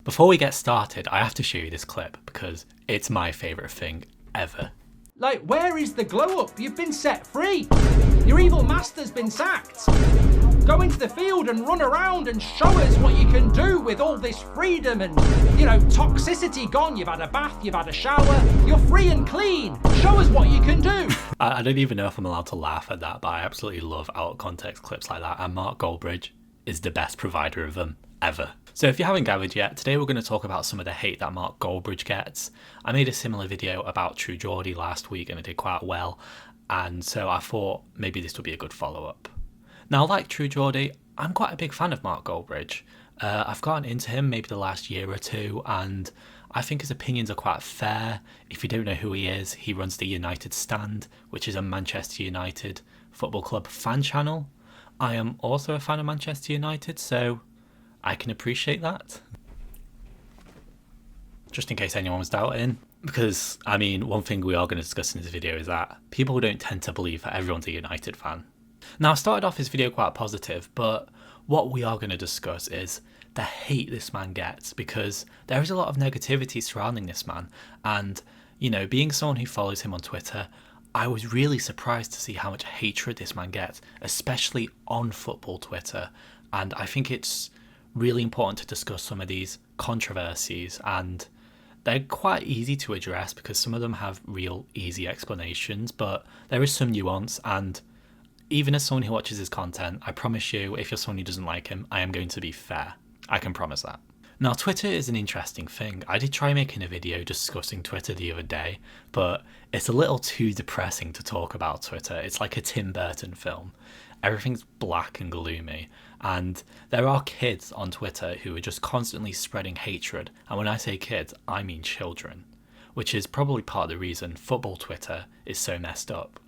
Before we get started, I have to show you this clip because it's my favourite thing ever. Like, where is the glow up? You've been set free. Your evil master's been sacked. Go into the field and run around and show us what you can do with all this freedom and, toxicity gone. You've had a bath, you've had a shower, you're free and clean. Show us what you can do. I don't even know if I'm allowed to laugh at that, but I absolutely love out of context clips like that, and Mark Goldbridge is the best provider of them ever. So if you haven't gathered yet, today we're going to talk about some of the hate that Mark Goldbridge gets. I made a similar video about True Geordie last week and it did quite well, and so I thought maybe this would be a good follow-up. Now, like True Geordie, I'm quite a big fan of Mark Goldbridge. I've gotten into him maybe the last year or two, and I think his opinions are quite fair. If you don't know who he is, he runs the United Stand, which is a Manchester United Football Club fan channel. I am also a fan of Manchester United, so I can appreciate that. Just in case anyone was doubting, because, one thing we are going to discuss in this video is that people don't tend to believe that everyone's a United fan. Now, I started off this video quite positive, but what we are going to discuss is the hate this man gets, because there is a lot of negativity surrounding this man. And, being someone who follows him on Twitter, I was really surprised to see how much hatred this man gets, especially on football Twitter. And I think it's really important to discuss some of these controversies, and they're quite easy to address because some of them have real easy explanations, but there is some nuance. And even as someone who watches his content, I promise you, if you're someone who doesn't like him, I am going to be fair. I can promise that. Now, Twitter is an interesting thing. I did try making a video discussing Twitter the other day, but it's a little too depressing to talk about Twitter. It's like a Tim Burton film. Everything's black and gloomy, and there are kids on Twitter who are just constantly spreading hatred, and when I say kids, I mean children, which is probably part of the reason football Twitter is so messed up.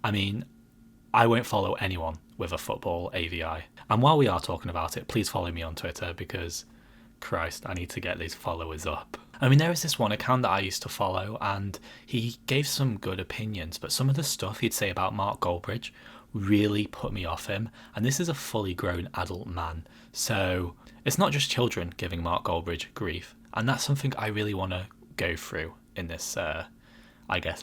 I won't follow anyone with a football AVI. And while we are talking about it, please follow me on Twitter because, Christ, I need to get these followers up. There is this one account that I used to follow, and he gave some good opinions, but some of the stuff he'd say about Mark Goldbridge really put me off him. And this is a fully grown adult man, so it's not just children giving Mark Goldbridge grief. And that's something I really want to go through in this,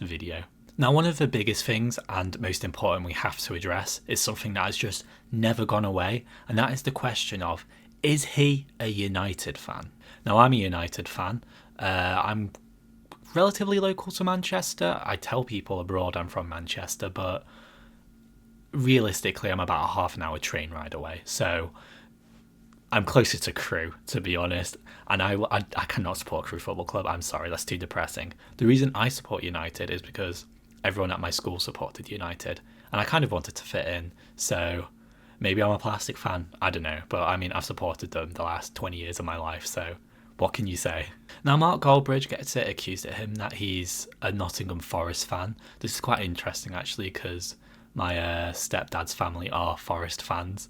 video. Now, one of the biggest things and most important we have to address is something that has just never gone away, and that is the question of, is he a United fan? Now, I'm a United fan. I'm relatively local to Manchester. I tell people abroad I'm from Manchester, but realistically I'm about a half an hour train ride away, so I'm closer to Crewe, to be honest, and I cannot support Crewe Football Club. I'm sorry, that's too depressing. The reason I support United is because everyone at my school supported United, and I kind of wanted to fit in, so maybe I'm a plastic fan, I don't know, but I've supported them the last 20 years of my life, so what can you say? Now, Mark Goldbridge gets it accused of him that he's a Nottingham Forest fan. This is quite interesting, actually, because my stepdad's family are Forest fans,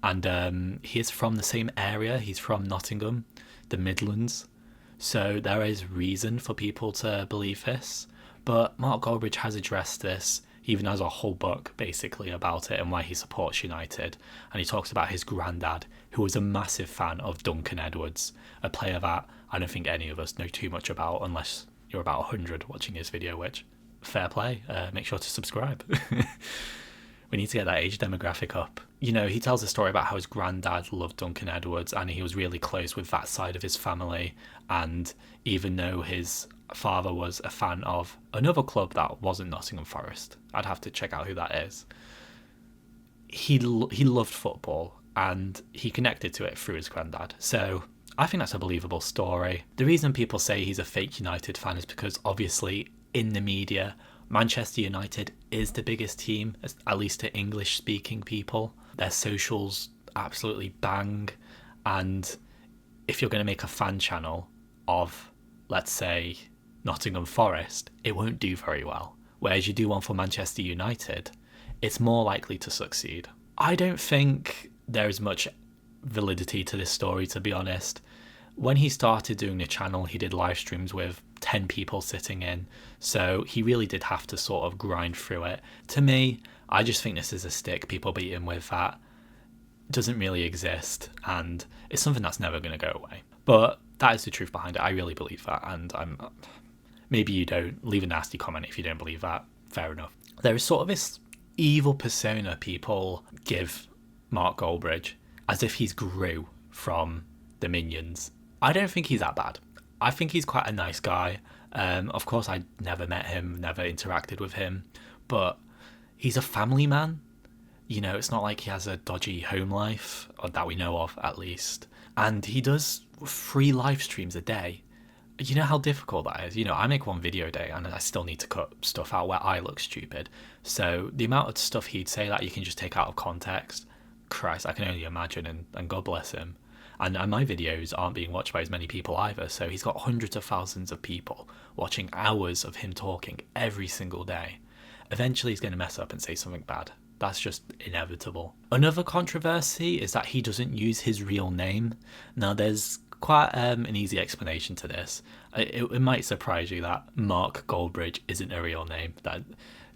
and he is from the same area. He's from Nottingham, the Midlands, so there is reason for people to believe this. But Mark Goldbridge has addressed this. He even has a whole book basically about it and why he supports United. And he talks about his granddad, who was a massive fan of Duncan Edwards, a player that I don't think any of us know too much about unless you're about 100 watching his video, which, fair play, make sure to subscribe. We need to get that age demographic up. He tells a story about how his granddad loved Duncan Edwards and he was really close with that side of his family. And even though his father was a fan of another club that wasn't Nottingham Forest, I'd have to check out who that is, he loved football and he connected to it through his granddad. So I think that's a believable story. The reason people say he's a fake United fan is because obviously in the media, Manchester United is the biggest team, at least to English speaking people. Their socials absolutely bang, and if you're going to make a fan channel of, let's say, Nottingham Forest, it won't do very well. Whereas you do one for Manchester United, it's more likely to succeed. I don't think there is much validity to this story, to be honest. When he started doing the channel, he did live streams with 10 people sitting in, so he really did have to sort of grind through it. To me, I just think this is a stick people beat him with that doesn't really exist, and it's something that's never going to go away. But That is the truth behind it. I really believe that, and maybe you don't. Leave a nasty comment if you don't believe that. Fair enough. There is sort of this evil persona people give Mark Goldbridge, as if he's grew from the Minions. I don't think he's that bad. I think he's quite a nice guy. Of course, I never met him, never interacted with him, but he's a family man. You know, it's not like he has a dodgy home life, or that we know of, at least. And he does 3 live streams a day. You know how difficult that is? You know, I make 1 video a day and I still need to cut stuff out where I look stupid. So the amount of stuff he'd say that you can just take out of context, Christ, I can only imagine, and God bless him. And my videos aren't being watched by as many people either, so he's got hundreds of thousands of people watching hours of him talking every single day. Eventually he's going to mess up and say something bad. That's just inevitable. Another controversy is that he doesn't use his real name. Now, there's quite an easy explanation to this. It might surprise you that Mark Goldbridge isn't a real name. That,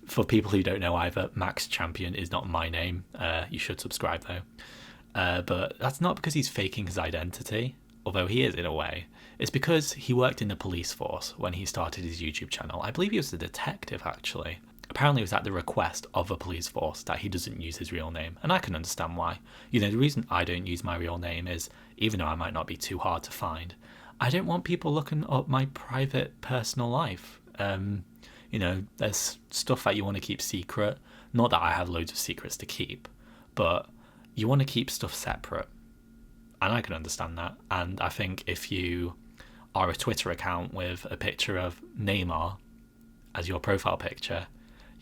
for people who don't know either, Max Champion is not my name. You should subscribe though. But that's not because he's faking his identity, although he is in a way. It's because he worked in the police force when he started his YouTube channel. I believe he was a detective, actually. Apparently it was at the request of a police force that he doesn't use his real name, and I can understand why. You know, the reason I don't use my real name is, even though I might not be too hard to find, I don't want people looking up my private personal life. You know, there's stuff that you want to keep secret. Not that I have loads of secrets to keep, but you want to keep stuff separate. And I can understand that. And I think if you are a Twitter account with a picture of Neymar as your profile picture,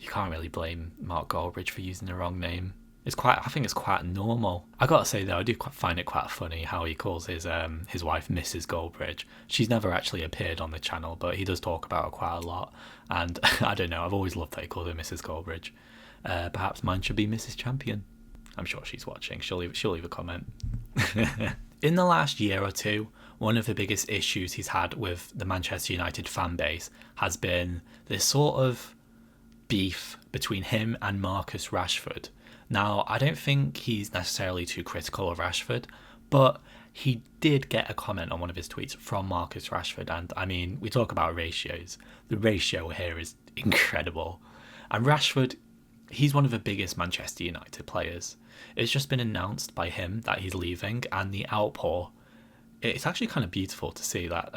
you can't really blame Mark Goldbridge for using the wrong name. I think it's quite normal. I gotta say though, I do find it quite funny how he calls his wife Mrs. Goldbridge. She's never actually appeared on the channel, but he does talk about her quite a lot. And I don't know, I've always loved that he called her Mrs. Goldbridge. Perhaps mine should be Mrs. Champion. I'm sure she's watching. She'll leave a comment. In the last year or two, one of the biggest issues he's had with the Manchester United fan base has been this sort of beef between him and Marcus Rashford. Now, I don't think he's necessarily too critical of Rashford, but he did get a comment on one of his tweets from Marcus Rashford, and I mean, we talk about ratios. The ratio here is incredible. And Rashford, he's one of the biggest Manchester United players. It's just been announced by him that he's leaving, and the outpour, it's actually kind of beautiful to see that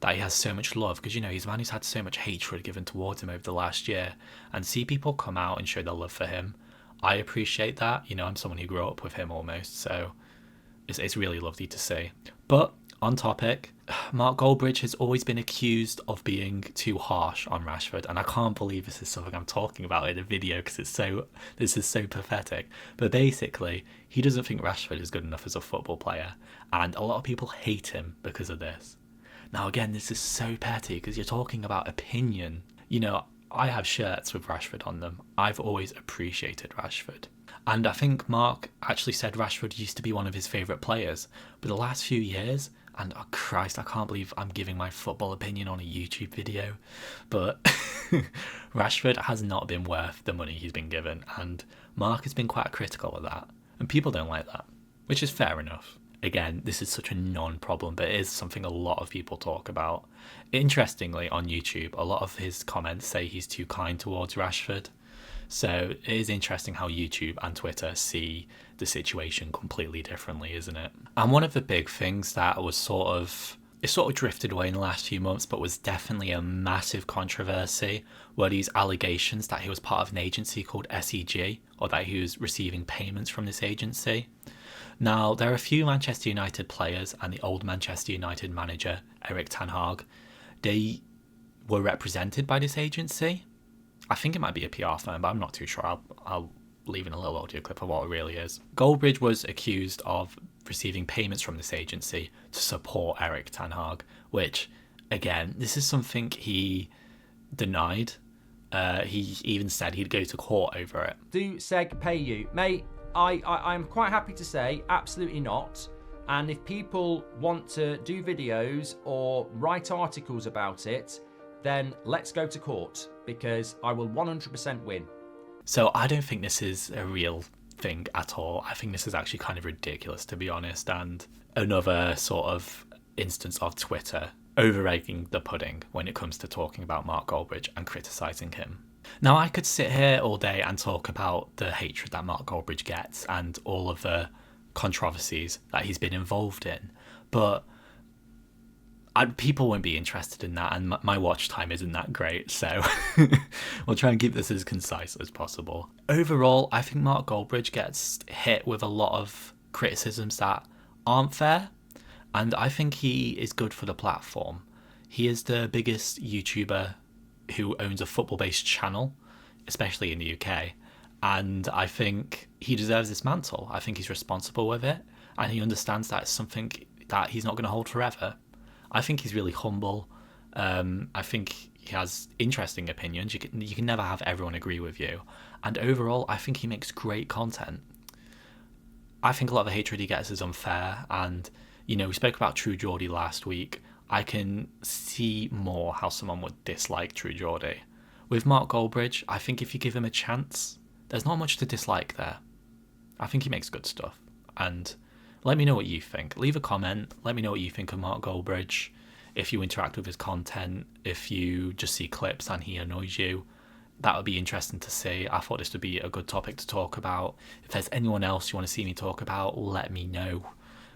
that he has so much love, because, you know, he's a man who's had so much hatred given towards him over the last year, and see people come out and show their love for him. I appreciate that. You know, I'm someone who grew up with him almost, so it's really lovely to see. But on topic, Mark Goldbridge has always been accused of being too harsh on Rashford, and I can't believe this is something I'm talking about in a video because this is so pathetic. But basically, he doesn't think Rashford is good enough as a football player, and a lot of people hate him because of this. Now again, this is so petty because you're talking about opinion. You know, I have shirts with Rashford on them. I've always appreciated Rashford. And I think Mark actually said Rashford used to be one of his favourite players. But the last few years, and oh Christ, I can't believe I'm giving my football opinion on a YouTube video, but Rashford has not been worth the money he's been given. And Mark has been quite critical of that. And people don't like that, which is fair enough. Again, this is such a non-problem, but it is something a lot of people talk about. Interestingly, on YouTube, a lot of his comments say he's too kind towards Rashford. So it is interesting how YouTube and Twitter see the situation completely differently, isn't it? And one of the big things that was sort of drifted away in the last few months, but was definitely a massive controversy, were these allegations that he was part of an agency called SEG, or that he was receiving payments from this agency. Now, there are a few Manchester United players and the old Manchester United manager, Erik ten Hag. They were represented by this agency. I think it might be a PR firm, but I'm not too sure. I'll leave in a little audio clip of what it really is. Goldbridge was accused of receiving payments from this agency to support Erik ten Hag, which, again, this is something he denied. He even said he'd go to court over it. Do SEG pay you? Mate, I'm quite happy to say absolutely not. And if people want to do videos or write articles about it, then let's go to court, because I will 100% win. So I don't think this is a real thing at all. I think this is actually kind of ridiculous, to be honest. And another sort of instance of Twitter over-egging the pudding when it comes to talking about Mark Goldbridge and criticising him. Now, I could sit here all day and talk about the hatred that Mark Goldbridge gets and all of the controversies that he's been involved in, but people won't be interested in that, and my watch time isn't that great, so we'll try and keep this as concise as possible. Overall, I think Mark Goldbridge gets hit with a lot of criticisms that aren't fair, and I think he is good for the platform. He is the biggest YouTuber who owns a football-based channel, especially in the UK, and I think he deserves this mantle. I think he's responsible with it, and he understands that it's something that he's not going to hold forever. I think he's really humble. I think he has interesting opinions. You can never have everyone agree with you. And overall, I think he makes great content. I think a lot of the hatred he gets is unfair. And, you know, we spoke about True Geordie last week. I can see more how someone would dislike True Geordie. With Mark Goldbridge, I think if you give him a chance, there's not much to dislike there. I think he makes good stuff. And let me know what you think. Leave a comment. Let me know what you think of Mark Goldbridge. If you interact with his content, if you just see clips and he annoys you, that would be interesting to see. I thought this would be a good topic to talk about. If there's anyone else you want to see me talk about, let me know.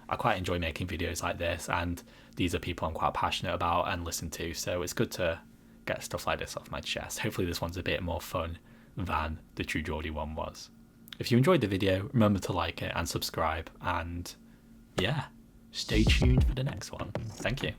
I quite enjoy making videos like this, and these are people I'm quite passionate about and listen to, so it's good to get stuff like this off my chest. Hopefully this one's a bit more fun than the True Geordie one was. If you enjoyed the video, remember to like it and subscribe, and yeah, stay tuned for the next one. Thank you.